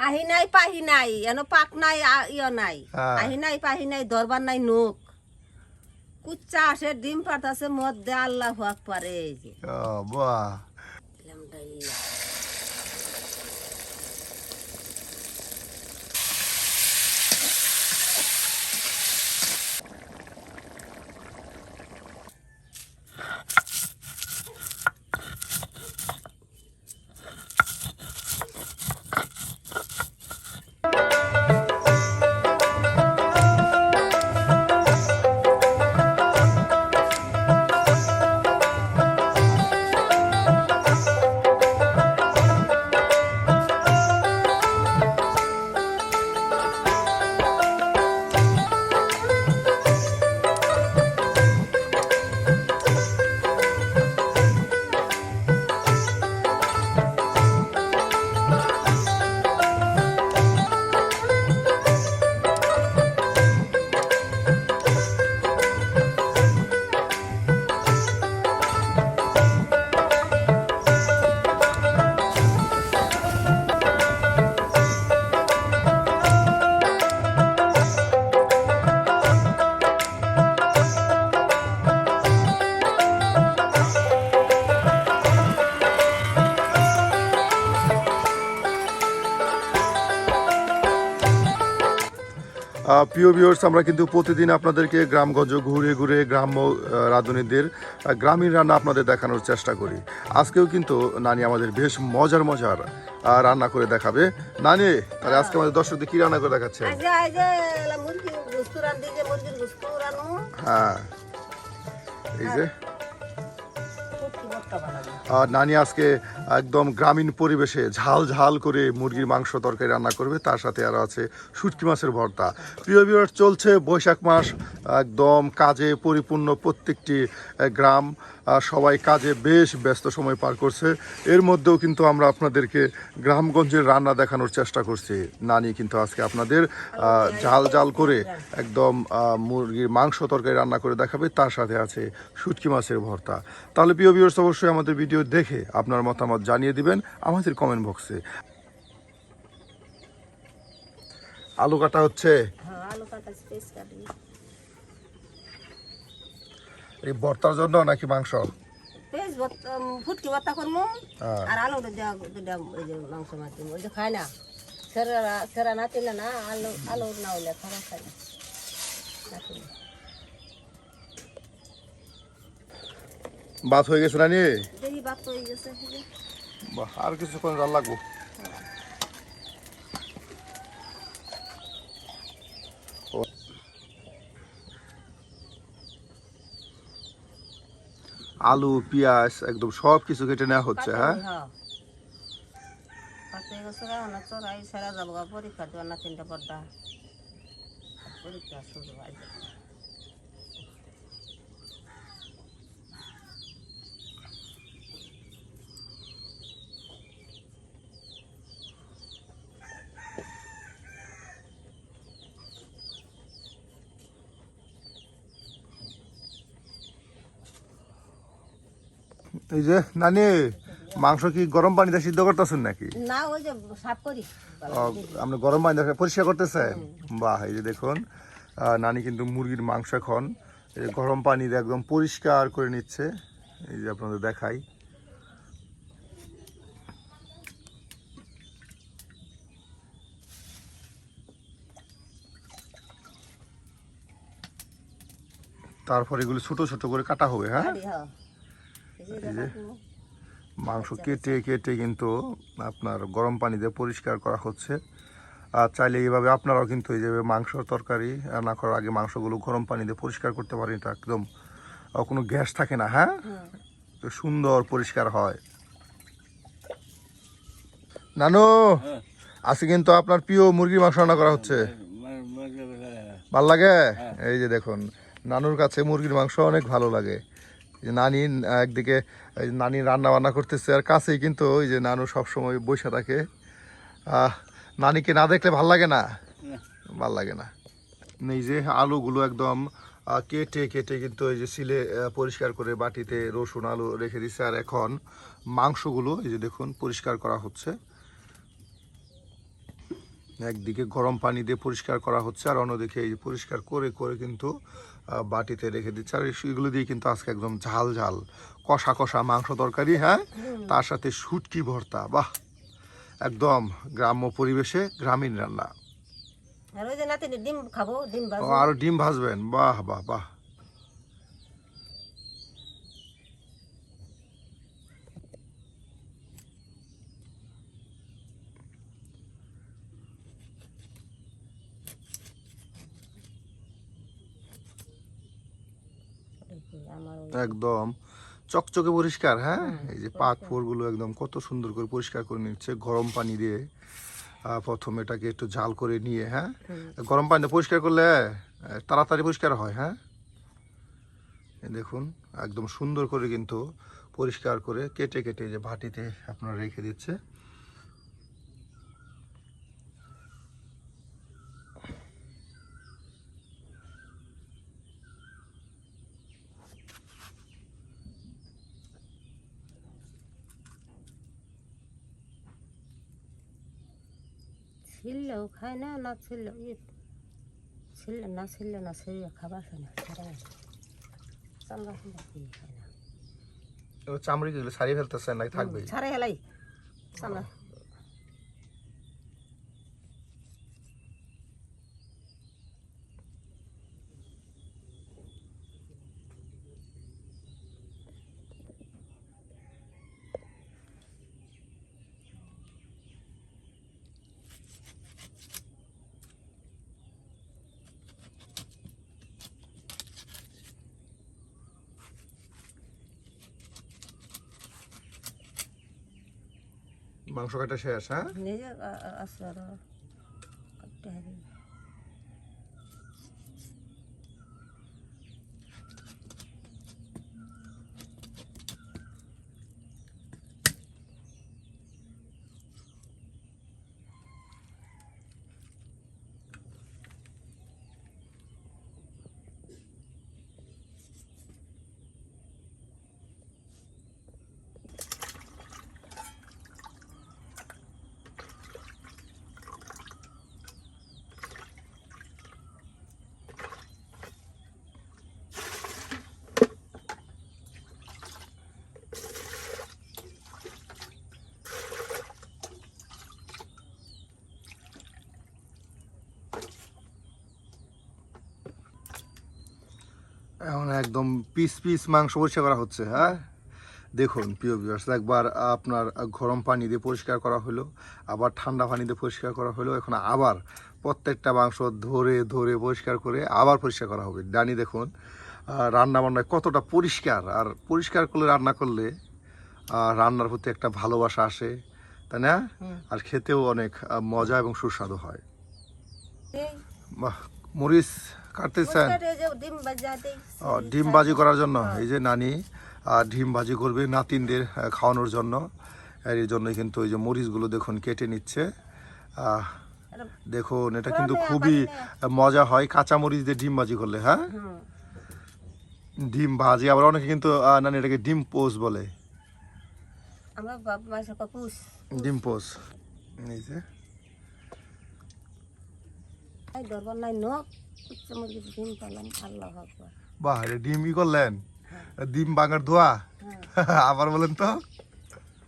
আহি নাই পাহি নাই এনো পাক নাই ইয় নাই আহি নাই পাহি নাই দরবার নাই নোক কুচ্চা আসে ডিম পাতাছে মধ্যে আল্লাহু আকবার এই যে বাহ আলহামদুলিল্লাহ প্রিয় ভিউয়ার্স, আমরা কিন্তু প্রতিদিন আপনাদেরকে গ্রামগঞ্জ ঘুরে ঘুরে গ্রাম্য রাঁধুনিদের গ্রামীণ রান্না আপনাদের দেখানোর চেষ্টা করি। আজকেও কিন্তু নানি আমাদের বেশ মজার মজার রান্না করে দেখাবে। নানি, তাহলে আজকে আমাদের দর্শকদের কি রান্না করে দেখাচ্ছে? হ্যাঁ, এই যে নানি আজকে একদম গ্রামীণ পরিবেশে ঝাল ঝাল করে মুরগির মাংস তরকারি রান্না করবে, তার সাথে আরও আছে শুটকি মাছের ভর্তা। প্রিয় ভিউয়ার্স, চলছে বৈশাখ মাস, একদম কাজে পরিপূর্ণ প্রত্যেকটি গ্রাম, সবাই কাজে বেশ ব্যস্ত সময় পার করছে। এর মধ্যেও কিন্তু আমরা আপনাদেরকে গ্রামগঞ্জের রান্না দেখানোর চেষ্টা করছি। নানি কিন্তু আজকে আপনাদের ঝাল ঝাল করে একদম মুরগির মাংস তরকারি রান্না করে দেখাবে, তার সাথে আছে শুটকি মাছের ভর্তা। তাহলে প্রিয় ভিউয়ার্স, অবশ্যই আমাদের ভিডিও দেখে আপনার মতামত জানিয়ে দিবেন আমাদের কমেন্ট বক্সে। আলু কাটা হচ্ছে এই ভর্তার জন্য নাকি মাংস? ফুটকি ভর্তা করবো আর আলু মাংস মাছ দিব, ওই যে খায় না সেরা না তিলে না আলু আলু না হইলে খাবার খাই না। ভাত হয়ে গেছে নানি? দেখি ভাত হয়ে গেছে। বাহ, আর কিছুক্ষণ জাল লাগবো। আলু পেঁয়াজ একদম সব কিছু কেটে নেওয়া হচ্ছে। হ্যাঁ, পরীক্ষা দেওয়ার না তিনটা পর্দা পরীক্ষা শুরু হয়। এই যে নানি, মাংস কি গরম পানিতে সিদ্ধ করতেছেন নাকি? না, ওই যে সাফ করি। আপনি গরম পানিতে পরিষ্কার করতেছেন? বাহ, এই যে দেখুন, নানি কিন্তু মুরগির মাংস এখন গরম পানিতে একদম পরিষ্কার করে নিচ্ছে। এই যে আপনাদের দেখাই। তারপর এগুলো ছোট ছোট করে কাটা হবে। হ্যাঁ, মাংস কেটে কেটে কিন্তু আপনার গরম পানিতে পরিষ্কার করা হচ্ছে। আর চাইলে এইভাবে আপনারাও কিন্তু এই যে মাংস তরকারি রান্না করার আগে মাংসগুলো গরম পানিতে পরিষ্কার করতে পারেন, এটা একদম কোনো গ্যাস থাকে না। হ্যাঁ, তো সুন্দর পরিষ্কার হয়। নানু, আজকে কিন্তু আপনার প্রিয় মুরগির মাংস রান্না করা হচ্ছে, ভাল লাগে? এই যে দেখুন, নানুর কাছে মুরগির মাংস অনেক ভালো লাগে। নানি একদিকে নানি রান্না বান্না করতেছে, আর কাছেই কিন্তু ওই যে নানু সবসময় বসে থাকে। নানিকে না দেখলে ভাল লাগে না? ভাল লাগে না। এই যে আলুগুলো একদম কেটে কেটে কিন্তু এই যে সিলে পরিষ্কার করে বাটিতে রসুন আলু রেখে দিচ্ছে, আর এখন মাংসগুলো এই যে দেখুন পরিষ্কার করা হচ্ছে। একদিকে গরম পানি দিয়ে পরিষ্কার করা হচ্ছে আর অন্যদিকে এই পরিষ্কার করে করে কিন্তু বাটিতে রেখে দিচ্ছে। আর এগুলো দিয়ে কিন্তু আজকে একদম ঝাল ঝাল কষা কষা মাংস তরকারি, হ্যাঁ, তার সাথে শুটকি ভর্তা। বাহ, একদম গ্রাম্য পরিবেশে গ্রামীণ রান্না। আর ওই যে নাতিনি ডিম খাবো, ডিম ও, ভাজবো। আরো ডিম ভাজবেন? বাহ বাহ বাহ। আমার একদম চকচকে পরিষ্কার, হ্যাঁ, এই যে পাক ফোড়গুলো একদম কত সুন্দর করে পরিষ্কার করে নিচ্ছে গরম পানি দিয়ে। প্রথমে এটাকে একটু জাল করে নিয়ে, হ্যাঁ, গরম পানি পরিষ্কার করলে তাড়াতাড়ি পরিষ্কার হয়, হ্যাঁ। এই দেখুন একদম সুন্দর করে কিন্তু পরিষ্কার করে কেটে কেটে যে ভাটিতে আপনার রেখে দিচ্ছে। ছিললেও খায় না, না ছিললেও ছিললে না, ছিললে না, ছিললে খাবার খায় না, চামড়া খায় না। চামড়ি গুলো ছাড়িয়ে ফেলতেছে নাকি থাকবে? ছাড়াই হেলাই চামড়া। মাংস কাটা শেষ, হ্যাঁ। নিজে আসছে আরো কাটতে হবে। এখন একদম পিস পিস মাংস পরিষ্কার করা হচ্ছে, হ্যাঁ। দেখুন প্রিয় ভিউয়ার্স, একবার আপনার গরম পানি দিয়ে পরিষ্কার করা হলো, আবার ঠান্ডা পানি দিয়ে পরিষ্কার করা হলো, এখন আবার প্রত্যেকটা মাংস ধরে ধরে পরিষ্কার করে আবার পরিষ্কার করা হবে। জানি দেখুন রান্না বান্নায় কতটা পরিষ্কার, আর পরিষ্কার করলে রান্না করলে রান্নার প্রতি একটা ভালোবাসা আসে, তাই না? আর খেতেও অনেক মজা এবং সুস্বাদু হয়। বাহ, মরিচ কাটতেছেন? ডিম ভাজি করার জন্য এই যে নানি ডিম ভাজি করবে নাতিনদের খাওয়ানোর জন্য। এই জন্যই কিন্তু এই যে মরিচগুলো দেখুন কেটে নিচ্ছে। দেখুন এটা কিন্তু খুবই মজা হয় কাঁচা মরিচ দিয়ে ডিম ভাজি করলে, হ্যাঁ। ডিম ভাজি, আবার অনেকে কিন্তু নানি এটাকে ডিম পোস বলে। ডিম পোস। এই যে বাহ, ডিম ই করলেন, ডিম বাগার ধোয়া। আবার বলেন তো।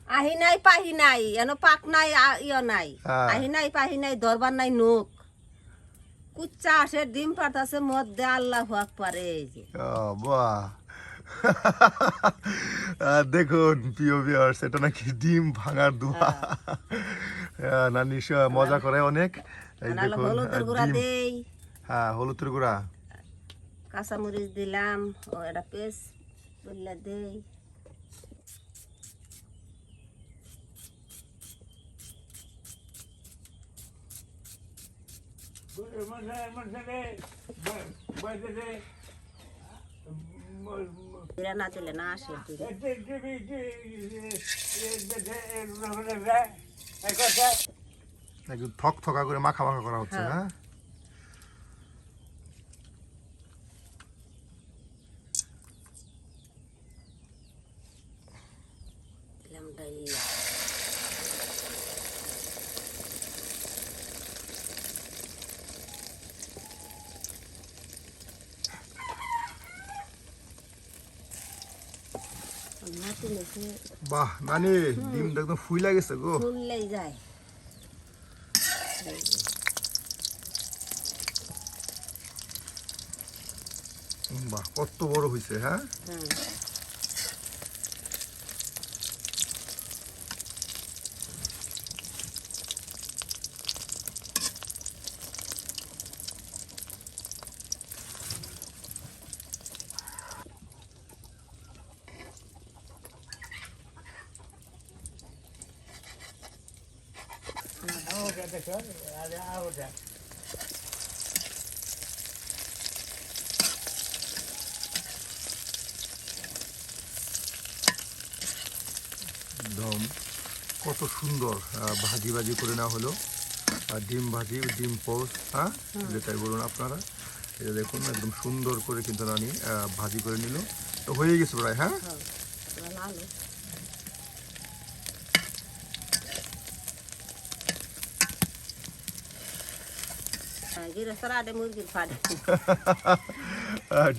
আহি নাই পাহি নাই, এনো পাক নাই, ইয় নাই, আহি নাই পাহি নাই, দরবার নাই নোক, কুচ্চা আসে ডিম পাঠাছে মধ্যে, আল্লাহ আকবার। এই যে বাহ, দেখুন প্রিয় ভিউয়ার্স, এটা নাকি ডিম ভাঙার দোয়া। নানি মজা করে অনেক। এই দেখুন হলুদের গুঁড়া দেই, হ্যাঁ, হলুদের গুঁড়া, কাঁচামরিচ দিলাম, ও এটা পেস্ট বললে দেই। না দিলে না আসে। একটু থক থকা করে মাখা মাখা করা হচ্ছে, হ্যাঁ। কমেছে বাহ নানি ডিমটা একদম ফুইলা গেছে গো। ফুললেই যায়। বাহ কত বড় হয়েছে। হ্যাঁ হ্যাঁ একদম কত সুন্দর ভাজি ভাজি করে নেওয়া হলো। আর ডিম ভাজি ডিম পোস্ট, হ্যাঁ যেটাই বলুন আপনারা। এটা দেখুন একদম সুন্দর করে কিন্তু নানি ভাজি করে নিল। তো হয়ে গেছে প্রায়। হ্যাঁ হ্যাঁ এবার লাল গৃহস্থর আডে মুরগির ফাড়ে।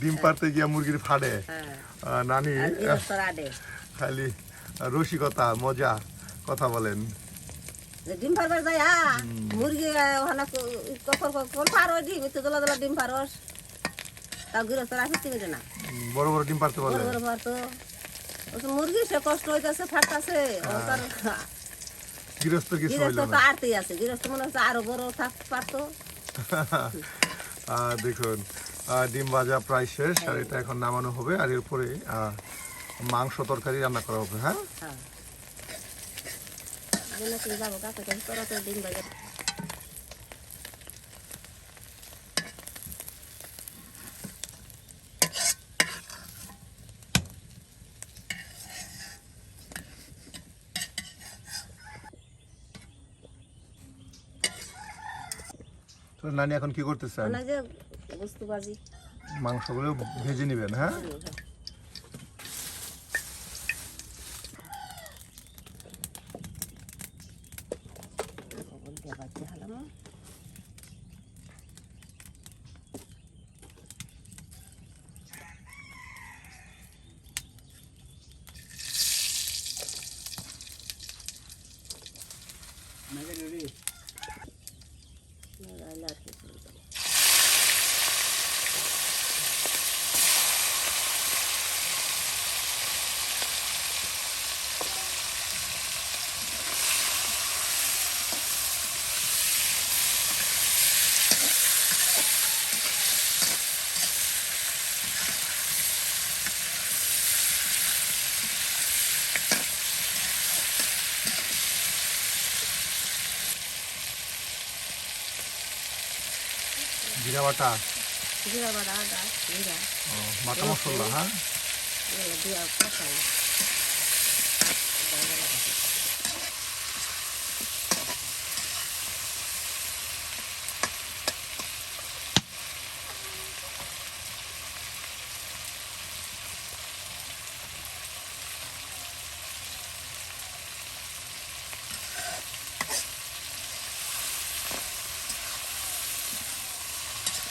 ডিম পারতে গিয়া মুরগির ফাড়ে। হ্যাঁ নানি আর গৃহস্থর আডে খালি রসিকতা মজা কথা বলেন। যে ডিম পারবার যায় মুরগি ওখানে কখন কখন পারো ডিম একটু দোলা দোলা ডিম পারস তাও গৃহস্থর আসে চিনি না বড় বড় ডিম পারতে বলে। বড় বড় পারতো মুরগি সে কষ্ট হইতেছে ফাটতেছে গৃহস্থ কিছু হইল গৃহস্থ তো না। আরতেই আছে গৃহস্থ মনে হচ্ছে আরো বড় থাক পারতো। দেখুন ডিম ভাজা প্রায় শেষ। আর এটা এখন নামানো হবে। আর এরপরে মাংস তরকারি রান্না করা হবে। হ্যাঁ হ্যাঁ যাবো কাছে তোরা তো ডিম বাজার তো নানি এখন কি করতেছেন? যে বুঝতে পারছি মাংসগুলো ভেজে নেবেন। হ্যাঁ জিরা বাটা, জিরা বাটা আদা জিরা বাটা মশলা। হ্যাঁ দিয়া কষাই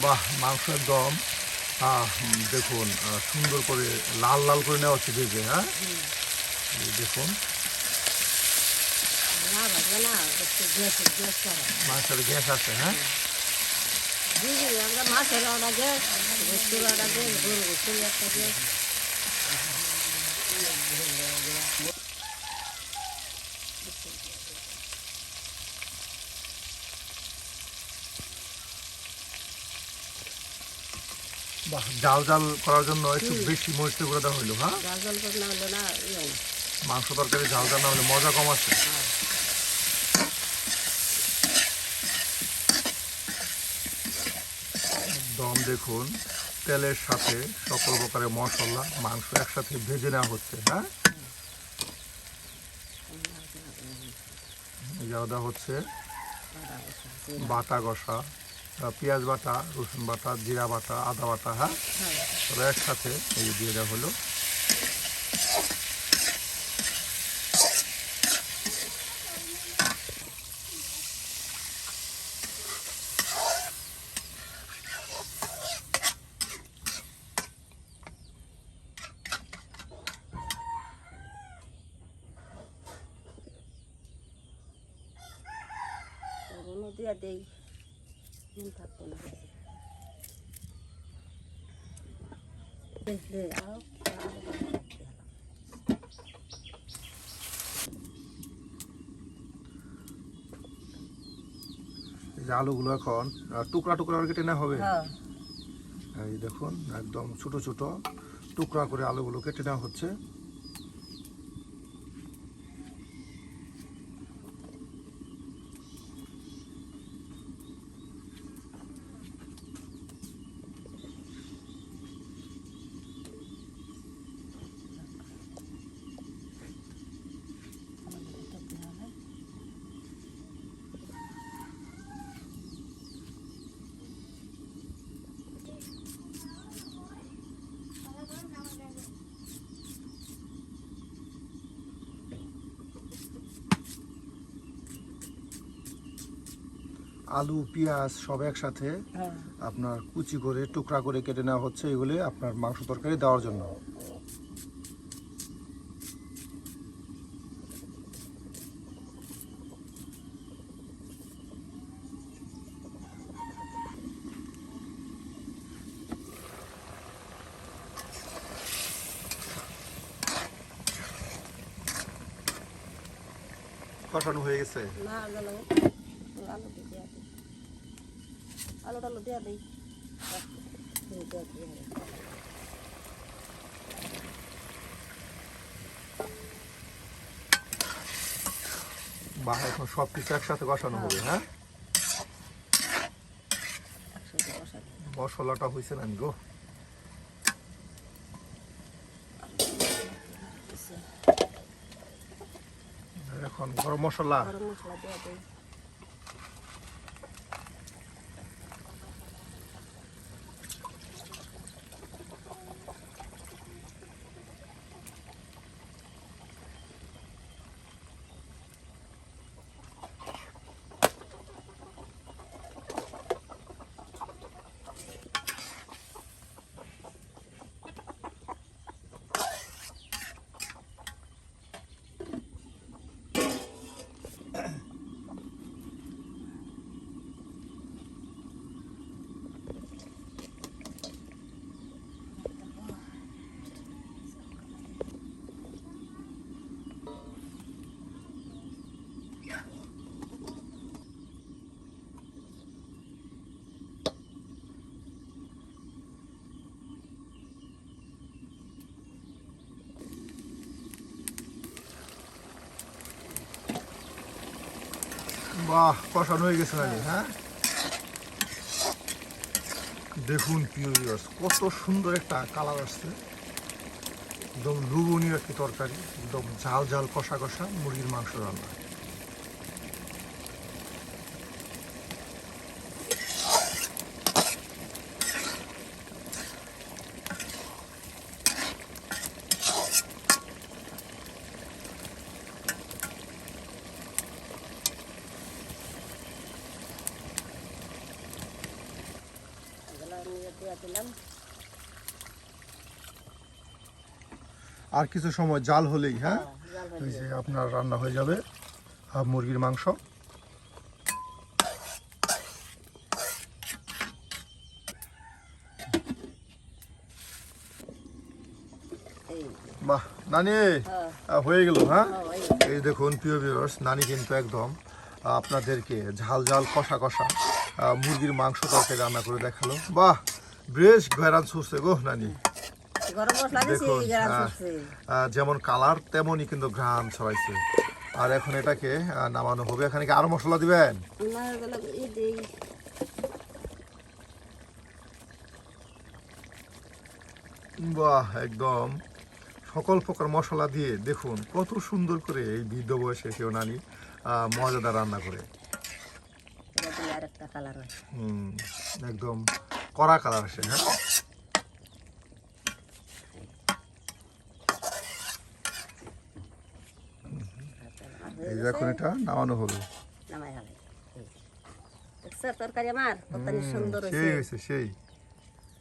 বাহ মাংস একদম দেখুন সুন্দর করে লাল লাল করে নেওয়া হচ্ছে ভেজে। হ্যাঁ এই দেখুন না ভাজবে না একটু গ্যাস গ্যাস করে মাংসের গ্যাস আছে। হ্যাঁ আমরা মাছের ওটা গ্যাস গোস্তুর ওটা গ্যাস গরু গোস্তুর একটা গ্যাস বাহ জাল জাল করার জন্য একটু বেশি মরিচের গুঁড়া দেওয়া হইলো। হ্যাঁ জাল জাল করে না হলো না ইয়ে না মাংস তরকারি ঝাল ঝাল না হলে মজা কম আছে। দম দেখুন তেলের সাথে সকল প্রকারের মশলা মাংস একসাথে ভেজে নেওয়া হচ্ছে। হ্যাঁ দেওয়া হচ্ছে বাটা কষা, পেঁয়াজ বাটা, রসুন বাটা, জিরা বাটা, আদা বাটা। হ্যাঁ তবে একসাথে এই দিয়ে দেওয়া হলো। দিয়ে দেই, নুন থাকতো না। দে, আও, এই যে আলুগুলো এখন টুকরা টুকরা করে কেটে নেওয়া হবে। হ্যাঁ, এই দেখুন একদম ছোট ছোট টুকরা করে আলুগুলো কেটে নেওয়া হচ্ছে। আলু পেঁয়াজ সব একসাথে হ্যাঁ। আপনার কুচি করে টুকরা করে কেটে নেওয়া হচ্ছে, এগুলি আপনার মাংস তরকারি দেওয়ার জন্য। কষানো হয়ে গেছে। না গেল, আলু দিয়ে দেই, আলু টালু দিয়ে দেই। বা এখন সব কিছু একসাথে কষানো হবে। হ্যাঁ, একসাথে বসা দিই। মশলাটা হয়েছে না গো। এখন গরম মশলা, গরম মশলা দিয়ে দেই। বাহ কষানো হয়ে গেছে নাকি। হ্যাঁ, দেখুন প্রিয় ভিউয়ার্স কত সুন্দর একটা কালার আসছে, একদম লুবনীয় একটি তরকারি, একদম ঝাল ঝাল কষা কষা মুরগির মাংস রান্না। দিয়ে দিলাম। আর কিছু সময় জাল হলেই হ্যাঁ জাল হয়ে এই যে আপনার রান্না হয়ে যাবে মুরগির মাংস। এই, বাহ নানি হ্যাঁ, হয়ে গেল। হ্যাঁ, হ্যাঁ, এই দেখুন প্রিয় ভিউয়ার্স নানি কিন্তু একদম আপনাদেরকে ঝাল ঝাল কষা কষা মুরগির মাংস তরকারি রান্না করে দেখালো। বাহ বেশ ঘেরান ছুটছে গো নানি। গরম মশলা দিছি, দেখুন গরম করছে। যেমন কালার তেমনই কিন্তু ঘ্রাণ ছড়াইছে। আর এখন এটাকে নামানো হবে। এখানে কি আরো মশলা দিবেন? না গেল এই দেই। বাহ একদম সকল প্রকার মশলা দিয়ে দেখুন কত সুন্দর করে এই বৃদ্ধ বয়সে কেউ নানি মজাদার রান্না করে। এটা দিলে আরেকটা কালার হয়। একদম কড়া কালার আসে। হ্যাঁ, এই যে এখন এটা নামানো হবে। নামাই হবে। দেখছো তরকারি আমার কত সুন্দর সেই হয়েছে, হয়েছে সেই।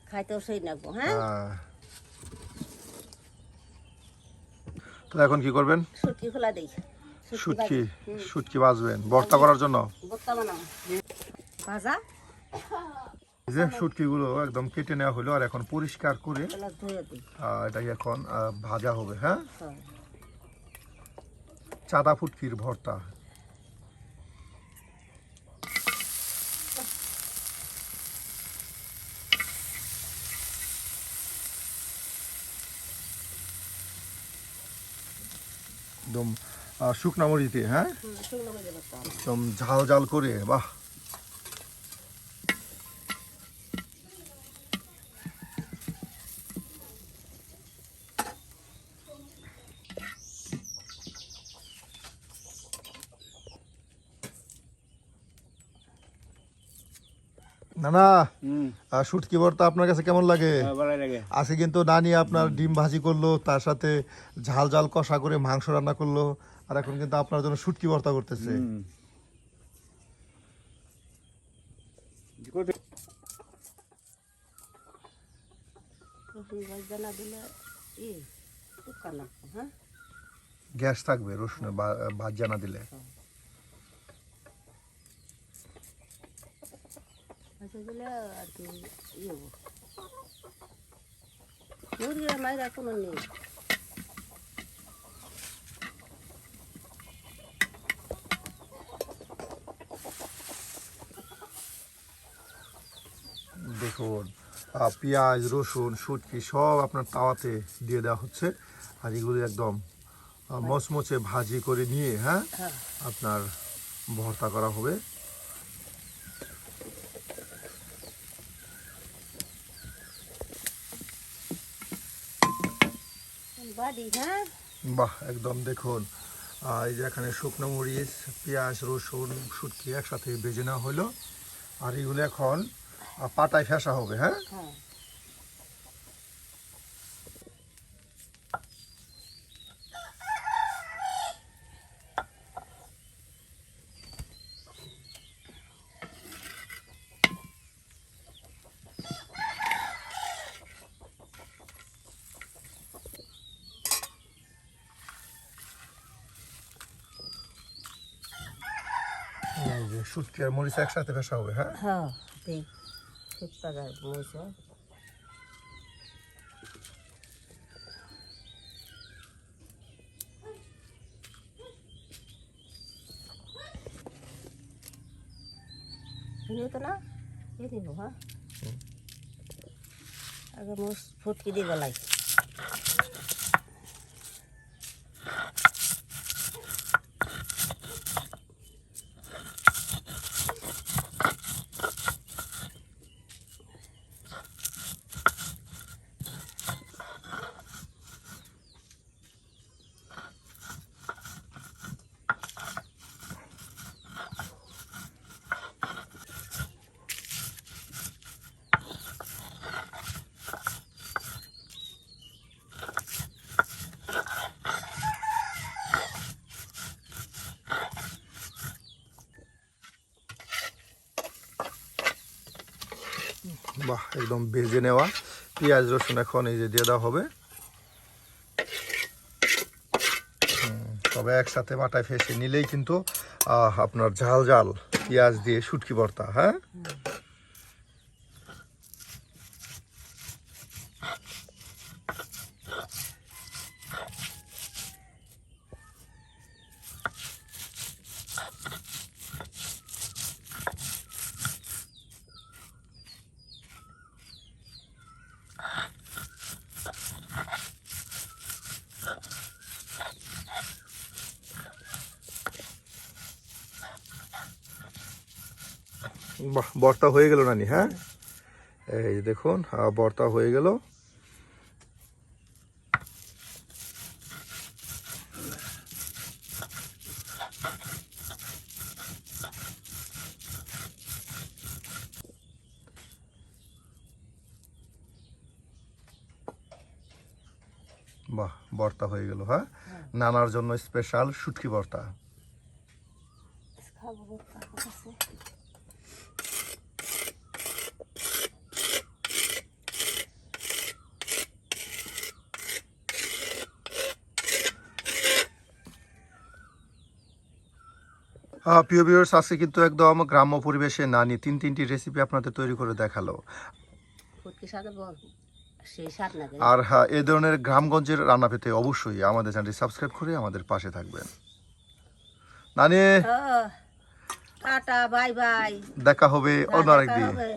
খাইতেও সেই লাগবো। হ্যাঁ, তো এখন কি করবেন? সুটকি খোলা দেই। শুটকি শুটকি ভাজবেন ভর্তা করার জন্য। ভর্তা বানাবো ভাজা এই যে শুটকিগুলো একদম কেটে নেওয়া হলো আর এখন পরিষ্কার করে এগুলো ধুয়ে দিই। এটাকে এখন ভাজা হবে। হ্যাঁ, হ্যাঁ। চাঁদা ফুটকির ভর্তা। একদম শুকনা মরিচ দিয়ে। হ্যাঁ, শুকনো করে ভর্তা হবে। একদম ঝাল ঝাল করে। বাহ, না না শুটকি ভর্তা আপনার কাছে কেমন লাগে? আজকে কিন্তু নানি আপনার ডিম ভাজি করলো, তার সাথে ঝাল ঝাল কষা করে মাংস রান্না করলো, আর এখন কিন্তু আপনার জন্য শুটকি ভর্তা করতেছে। রসুন ভাজা না দিলে শুকা না। হ্যাঁ, গ্যাস থাকবে রসুনের ভাজা না দিলে। ভাজা দিলে আর কি হবো। মুরগির মায়ের এখনো নেই। দেখুন পেঁয়াজ রসুন শুটকি সব আপনার তাওয়াতে দিয়ে দেওয়া হচ্ছে, আর এগুলো একদম মচমচে ভাজি করে নিয়ে হ্যাঁ আপনার ভর্তা করা হবে। বাড়ি হ্যাঁ, বাহ, একদম দেখুন এই যে এখানে শুকনো মরিচ পেঁয়াজ রসুন শুটকি একসাথে ভেজে নেওয়া হলো, আর এগুলো এখন পাটায় ফেঁসা হবে। হ্যাঁ, হ্যাঁ। এই যে শুটকি আর মরিচ একসাথে ফেঁসা হবে। হ্যাঁ, হ্যাঁ ঠিক শুক্তা গাছ মরিচ। তো না এই দিব। হ্যাঁ, আগে মোষ ফুটকি দিয়ে গলাই। বাহ, একদম ভেজে নেওয়া পেঁয়াজ রসুন এখন এই যে দিয়ে দেওয়া হবে। তবে একসাথে বাটায় ফেসে নিলেই কিন্তু আপনার ঝাল ঝাল পেঁয়াজ দিয়ে শুটকি ভর্তা। হ্যাঁ, বাহ, ভর্তা হয়ে গেল নানি। হ্যাঁ, এই যে দেখুন ভর্তা হয়ে গেল। বাহ, ভর্তা হয়ে গেল। হ্যাঁ, নানার জন্য স্পেশাল শুটকি ভর্তা। খাবো ভর্তা আছে। প্রিয় ভিউয়ার্স, আজকে কিন্তু একদম গ্রাম্য পরিবেশে নানি তিনটি রেসিপি আপনাদের তৈরি করে দেখালো। ফুটকি শাকের সেই স্বাদ লাগে। আর হ্যাঁ, এই ধরনের গ্রামগঞ্জের রান্না পেতে অবশ্যই আমাদের চ্যানেলটি সাবস্ক্রাইব করে আমাদের পাশে থাকবেন। নানি, টাটা, বাই বাই, দেখা হবে অন্য আরেকদিন। দেখা হবে।